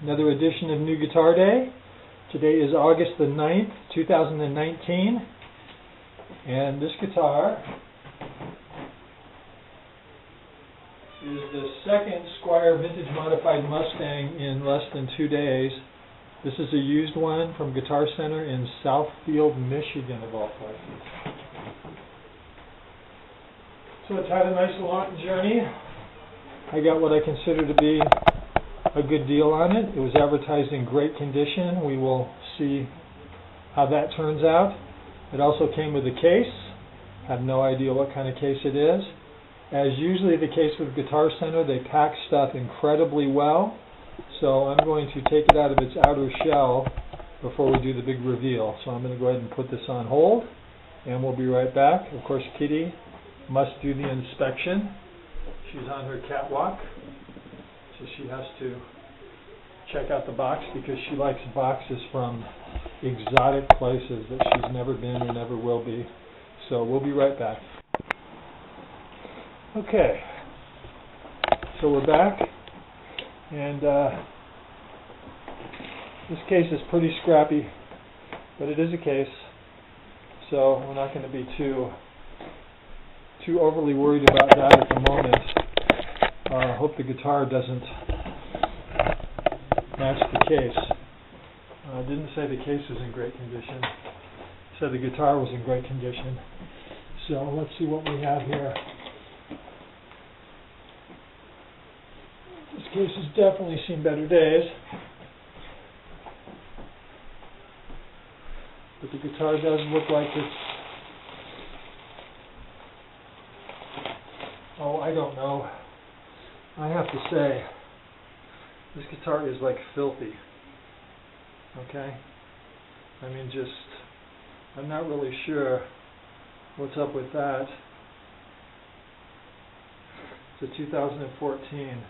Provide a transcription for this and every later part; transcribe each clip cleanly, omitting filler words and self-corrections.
Another edition of New Guitar Day. Today is August the 9th, 2019, and this guitar is the second Squier vintage modified Mustang in less than 2 days. This is a used one from Guitar Center in Southfield, Michigan, of all places. So it's had a nice long journey. I got what I consider to be a good deal on it. It was advertised in great condition. We will see how that turns out. It also came with a case. Have no idea what kind of case it is. As usually the case with Guitar Center, they pack stuff incredibly well. So I'm going to take it out of its outer shell before we do the big reveal. So I'm going to go ahead and put this on hold, and we'll be right back. Of course, Kitty must do the inspection. She's on her catwalk, so she has to check out the box because she likes boxes from exotic places that she's never been or never will be. So we'll be right back. Okay, so we're back, and this case is pretty scrappy, but it is a case, so we're not going to be too overly worried about that at the moment. I hope the guitar doesn't match the case. I didn't say the case was in great condition. It said the guitar was in great condition. So let's see what we have here. This case has definitely seen better days. But the guitar does look like it's... Oh, I don't know. I have to say, this guitar is like filthy. Okay? I mean, just, I'm not really sure what's up with that. It's a 2014,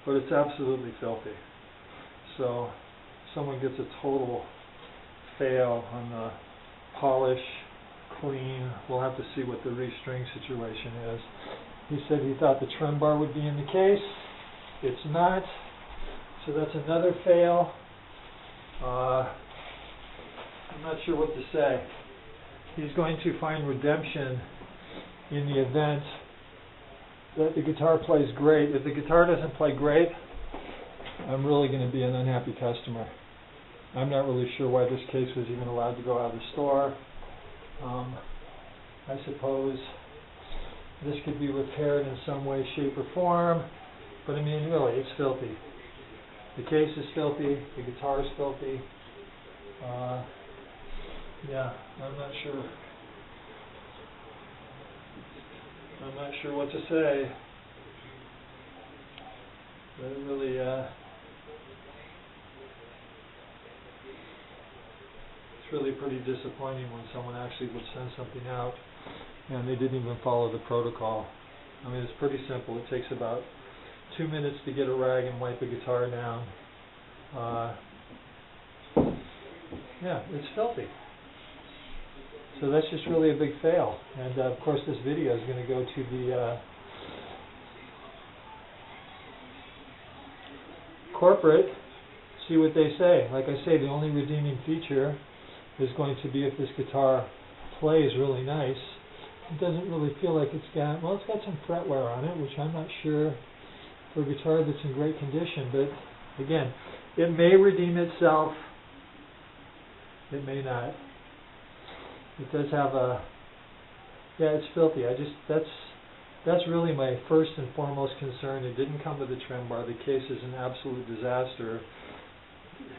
but it's absolutely filthy. So, someone gets a total fail on the polish, clean. We'll have to see what the restring situation is. He said he thought the trem bar would be in the case. It's not. So that's another fail. I'm not sure what to say. He's going to find redemption in the event that the guitar plays great. If the guitar doesn't play great, I'm really going to be an unhappy customer. I'm not really sure why this case was even allowed to go out of the store. I suppose this could be repaired in some way, shape, or form, but I mean, really, it's filthy. The case is filthy, the guitar is filthy. Yeah, I'm not sure what to say. But it really, it's really pretty disappointing when someone actually would send something out and they didn't even follow the protocol. I mean, it's pretty simple. It takes about 2 minutes to get a rag and wipe a guitar down. Yeah, it's filthy. So that's just really a big fail. And of course this video is going to go to the corporate, see what they say. Like I say, the only redeeming feature is going to be if this guitar plays really nice. It doesn't really feel like it's got, well, it's got some fretwear on it, which I'm not sure for a guitar that's in great condition, but again, it may redeem itself, it may not. It does have a, yeah, it's filthy. That's really my first and foremost concern. It didn't come with a trem bar. The case is an absolute disaster.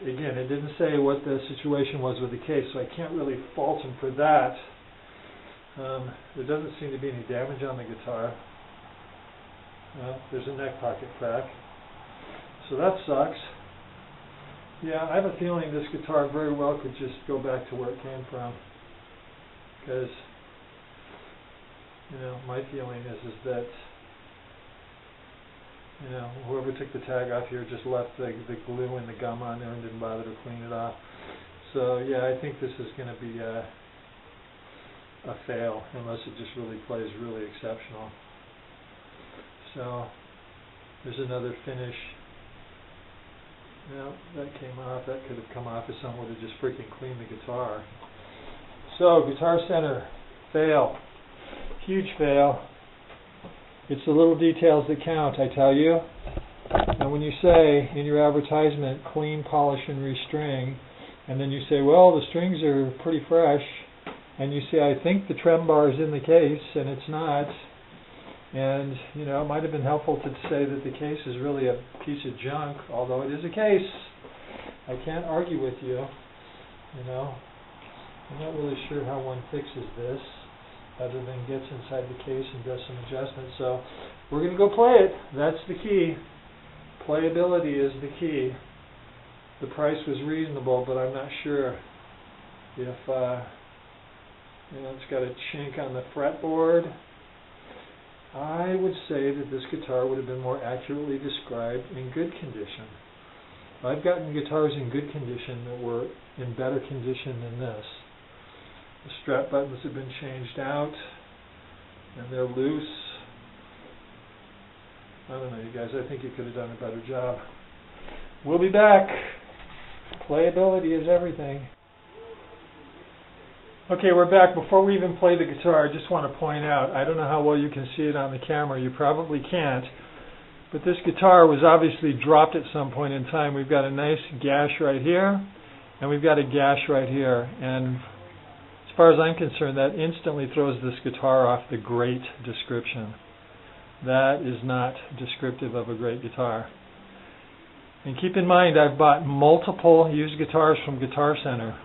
Again, it didn't say what the situation was with the case, so I can't really fault him for that. There doesn't seem to be any damage on the guitar. There's a neck pocket crack. So that sucks. Yeah, I have a feeling this guitar very well could just go back to where it came from. Because, you know, my feeling is that, you know, whoever took the tag off here just left the glue and the gum on there and didn't bother to clean it off. So, yeah, I think this is going to be a fail unless it just really plays really exceptional. So there's another finish Yeah, that came off. That could have come off if someone would have just freaking cleaned the guitar. So, Guitar Center, fail. Huge fail. It's the little details that count, I tell you. And when you say in your advertisement, clean, polish, and restring, and then you say, well, the strings are pretty fresh, and you say, I think the trem bar is in the case, and it's not, and, you know, it might have been helpful to say that the case is really a piece of junk, although it is a case. I can't argue with you, you know. I'm not really sure how one fixes this, other than gets inside the case and does some adjustments. So we're going to go play it. That's the key. Playability is the key. The price was reasonable, but I'm not sure if, you know, it's got a chink on the fretboard. I would say that this guitar would have been more accurately described in good condition. I've gotten guitars in good condition that were in better condition than this. The strap buttons have been changed out, and they're loose. I don't know, you guys, I think you could have done a better job. We'll be back. Playability is everything. Okay, we're back. Before we even play the guitar, I just want to point out, I don't know how well you can see it on the camera, you probably can't, but this guitar was obviously dropped at some point in time. We've got a nice gash right here, and we've got a gash right here, and as far as I'm concerned, that instantly throws this guitar off the great description. That is not descriptive of a great guitar. And keep in mind, I've bought multiple used guitars from Guitar Center.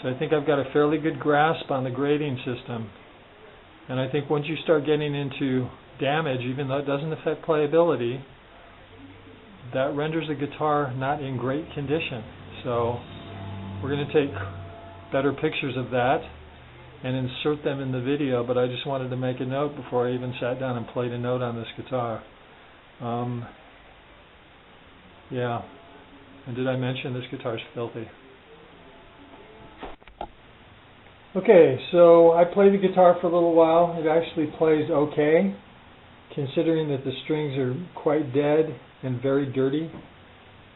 So I think I've got a fairly good grasp on the grading system. And I think once you start getting into damage, even though it doesn't affect playability, that renders the guitar not in great condition. So we're going to take better pictures of that and insert them in the video, but I just wanted to make a note before I even sat down and played a note on this guitar. Yeah, and did I mention this guitar's filthy? Okay, so I played the guitar for a little while. It actually plays okay, considering that the strings are quite dead and very dirty.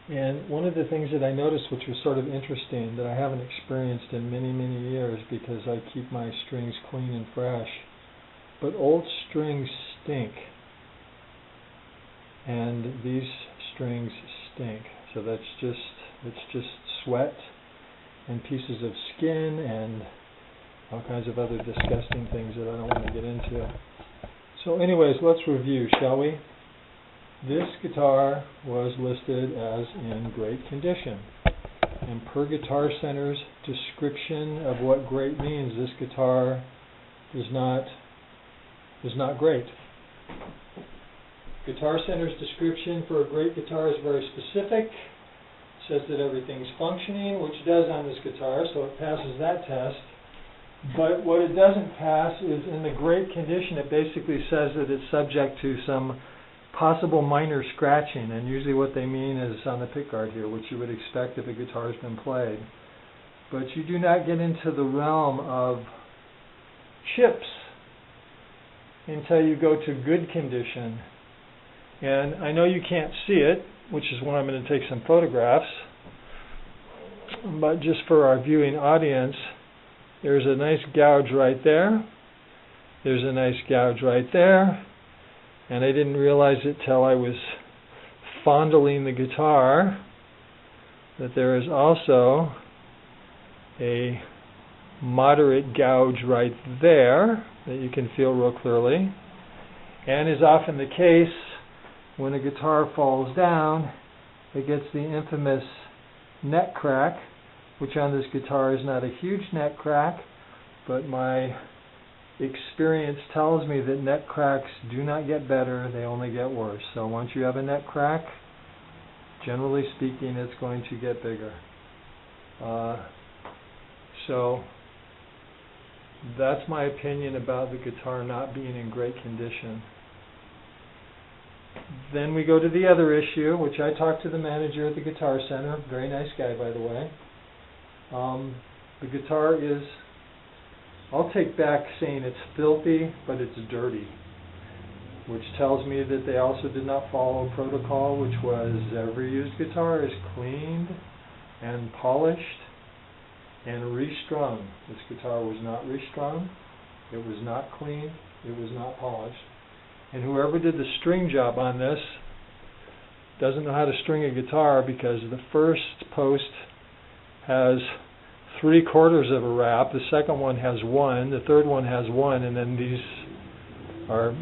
And one of the things that I noticed, which was sort of interesting, that I haven't experienced in many, many years because I keep my strings clean and fresh, but old strings stink. And these strings stink. So that's just, it's just sweat and pieces of skin and all kinds of other disgusting things that I don't want to get into. So anyways, let's review, shall we? This guitar was listed as in great condition. And per Guitar Center's description of what great means, this guitar is not great. Guitar Center's description for a great guitar is very specific. It says that everything's functioning, which it does on this guitar, so it passes that test. But what it doesn't pass is in the great condition, it basically says that it's subject to some possible minor scratching, and usually what they mean is on the pickguard here, which you would expect if a guitar has been played. But you do not get into the realm of chips until you go to good condition. And I know you can't see it, which is why I'm going to take some photographs, but just for our viewing audience, there's a nice gouge right there. There's a nice gouge right there. And I didn't realize it till I was fondling the guitar that there is also a moderate gouge right there that you can feel real clearly. And is often the case, when a guitar falls down, it gets the infamous neck crack, which on this guitar is not a huge neck crack, but my experience tells me that neck cracks do not get better, they only get worse. So once you have a neck crack, generally speaking, it's going to get bigger. So that's my opinion about the guitar not being in great condition. Then we go to the other issue, which I talked to the manager at the Guitar Center, very nice guy by the way. The guitar is, I'll take back saying it's filthy, but it's dirty. which tells me that they also did not follow protocol, which was every used guitar is cleaned and polished and restrung. This guitar was not restrung, it was not cleaned, it was not polished. And whoever did the string job on this doesn't know how to string a guitar, because the first post has 3/4 of a wrap, the second one has 1, the third one has 1, and then these are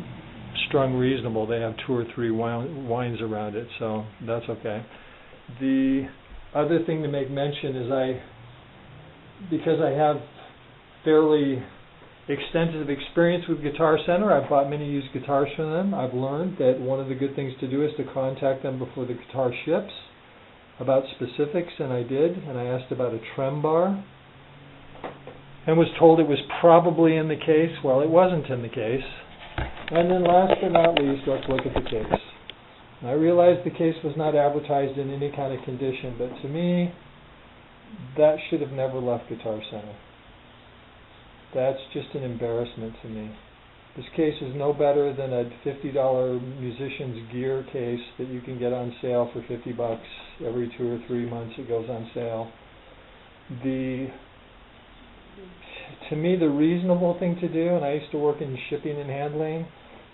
strung reasonable. They have 2 or 3 winds around it, so that's okay. The other thing to make mention is because I have fairly extensive experience with Guitar Center, I've bought many used guitars from them. I've learned that one of the good things to do is to contact them before the guitar ships about specifics, and I did, and I asked about a trem bar and was told it was probably in the case. Well, it wasn't in the case. And then last but not least, let's look at the case. I realized the case was not advertised in any kind of condition, but to me, that should have never left Guitar Center. That's just an embarrassment to me. This case is no better than a $50 musician's gear case that you can get on sale for $50 every 2 or 3 months. It goes on sale. To me, the reasonable thing to do, and I used to work in shipping and handling,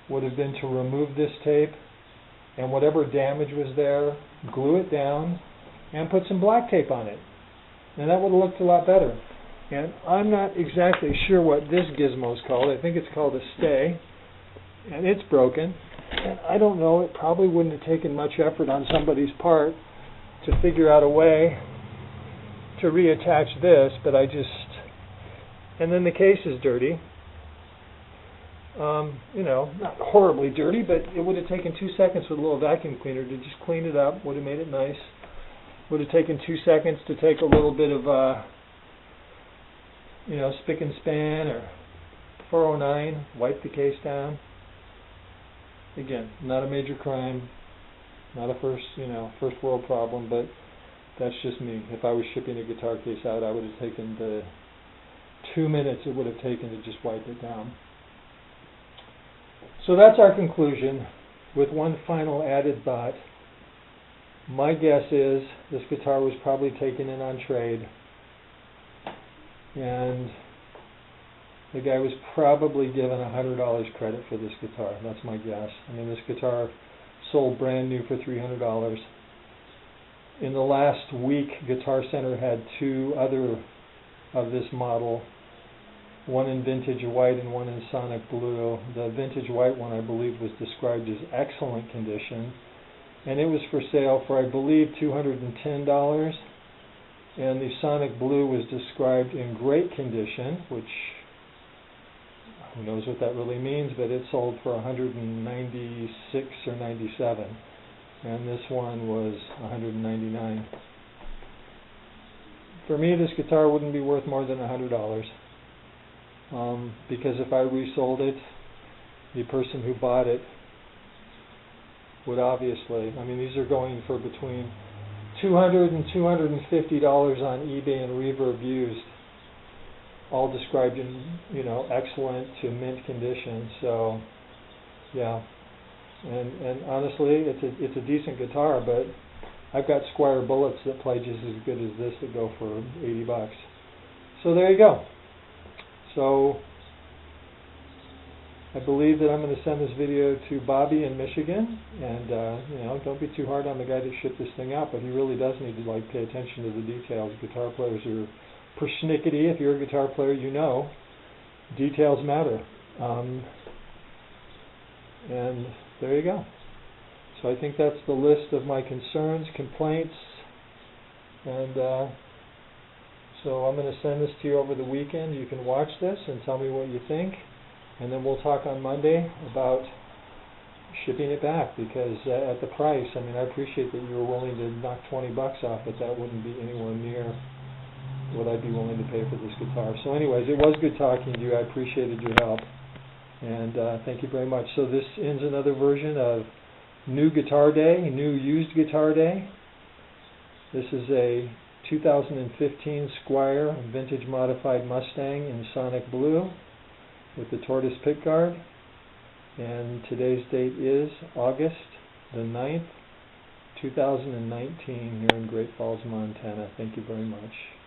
would have been to remove this tape and whatever damage was there, glue it down and put some black tape on it. And that would have looked a lot better. And I'm not exactly sure what this gizmo is called. I think it's called a stay, and it's broken. And I don't know, it probably wouldn't have taken much effort on somebody's part to figure out a way to reattach this, but and then the case is dirty. Not horribly dirty, but it would have taken 2 seconds with a little vacuum cleaner to just clean it up, would have made it nice. Would have taken 2 seconds to take a little bit of spick and span or 409, wipe the case down. Again, not a major crime, not a first world problem, but that's just me. If I was shipping a guitar case out, I would have taken the 2 minutes it would have taken to just wipe it down. So that's our conclusion, with one final added thought. My guess is this guitar was probably taken in on trade, and the guy was probably given $100 credit for this guitar. That's my guess. I mean, this guitar sold brand new for $300. In the last week, Guitar Center had 2 other of this model, one in vintage white and one in sonic blue. The vintage white one, I believe, was described as excellent condition, and it was for sale for, I believe, $210. And the sonic blue was described in great condition, which who knows what that really means, but it sold for $196 or $97, and this one was $199. For me, this guitar wouldn't be worth more than $100, because if I resold it, the person who bought it would obviously, these are going for between $200 and $250 on eBay and Reverb used, all described in excellent to mint condition. So yeah, and honestly, it's a decent guitar, but I've got Squier bullets that play just as good as this that go for $80. So there you go. So I believe that I'm going to send this video to Bobby in Michigan, and don't be too hard on the guy that shipped this thing out, but he really does need to pay attention to the details. Guitar players are persnickety. If you're a guitar player, details matter. And there you go. So I think that's the list of my concerns, complaints, and so I'm going to send this to you over the weekend. You can watch this and tell me what you think. And then we'll talk on Monday about shipping it back, because at the price, I appreciate that you were willing to knock $20 off, but that wouldn't be anywhere near what I'd be willing to pay for this guitar. So anyways, it was good talking to you. I appreciated your help, and thank you very much. So this ends another version of New Guitar Day, New Used Guitar Day. This is a 2015 Squier Vintage Modified Mustang in Sonic Blue with the tortoise pickguard. And today's date is August the 9th, 2019 here in Great Falls, Montana. Thank you very much.